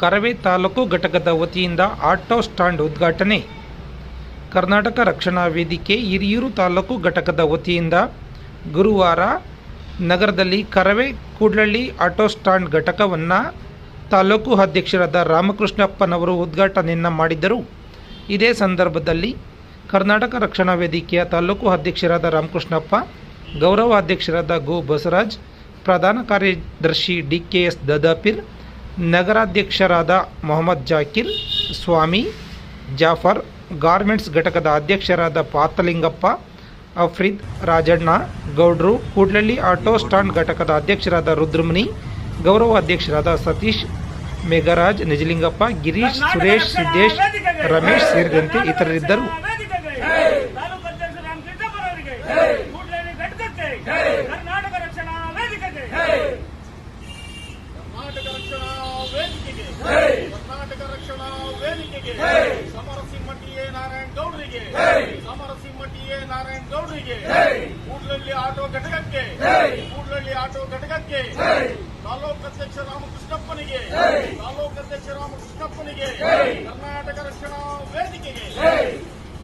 ಕರವೇ ತಾಲೂಕು ಘಟಕದ ವತಿಯಿಂದ auto stand ಉದ್ಘಾಟನೆ. ಕರ್ನಾಟಕ ರಕ್ಷಣಾ ವೇದಿಕೆ ಹಿರಿಯೂರು ತಾಲೂಕು ಘಟಕದ ವತಿಯಿಂದ ಗುರುವಾರ ನಗರದಲ್ಲಿ ಕರವೇ ಕೂಡ್ಲಳ್ಳಿ ಆಟೋ ಸ್ಟ್ಯಾಂಡ್ ಘಟಕವನ್ನು ತಾಲೂಕು ಅಧ್ಯಕ್ಷರಾದ ರಾಮಕೃಷ್ಣಪ್ಪನವರು ಉದ್ಘಾಟನೆಯನ್ನು ಮಾಡಿದ್ದರು. ಇದೇ ಸಂದರ್ಭದಲ್ಲಿ ಕರ್ನಾಟಕ ರಕ್ಷಣಾ ವೇದಿಕೆಯ ತಾಲೂಕು ಅಧ್ಯಕ್ಷರಾದ ರಾಮಕೃಷ್ಣಪ್ಪ, ಗೌರವ ಅಧ್ಯಕ್ಷರಾದ ಗೋ ಬಸವರಾಜ್, ಪ್ರಧಾನ ಕಾರ್ಯದರ್ಶಿ DKS ದದಾಪೀರ್, ನಗರಾಧ್ಯಕ್ಷರಾದ ಮೊಹಮ್ಮದ್ ಜಾಕೀರ್, ಸ್ವಾಮಿ, ಜಾಫರ್, ಗಾರ್ಮೆಂಟ್ಸ್ ಘಟಕದ ಅಧ್ಯಕ್ಷರಾದ ಪಾತಲಿಂಗಪ್ಪ, ಅಫ್ರೀದ್, ರಾಜಣ್ಣ ಗೌಡ್ರು, ಕೂಡ್ಲಳ್ಳಿ ಆಟೋ ಸ್ಟ್ಯಾಂಡ್ ಘಟಕದ ಅಧ್ಯಕ್ಷರಾದ ರುದ್ರಮುನಿ, ಗೌರವ ಅಧ್ಯಕ್ಷರಾದ ಸತೀಶ್, ಮೇಘರಾಜ್, ನಿಜಲಿಂಗಪ್ಪ, ಗಿರೀಶ್, ಸುರೇಶ್, ಸಿದ್ದೇಶ್, ರಮೇಶ್ ಸೇರಿದಂತೆ ಇತರರಿದ್ದರು. ಕರ್ನಾಟಕ ರಕ್ಷಣಾ ವೇದಿಕೆಗೆ ಸಮರಸಿಂಹ ಟಿ.ಎ. ನಾರಾಯಣ ಗೌಡರಿಗೆ ಕೂಡ್ಲಳ್ಳಿ ಆಟೋ ಘಟಕಕ್ಕೆ ತಾಲೂಕು ಅಧ್ಯಕ್ಷ ರಾಮಕೃಷ್ಣಪ್ಪನಿಗೆ ಕರ್ನಾಟಕ ರಕ್ಷಣಾ ವೇದಿಕೆಗೆ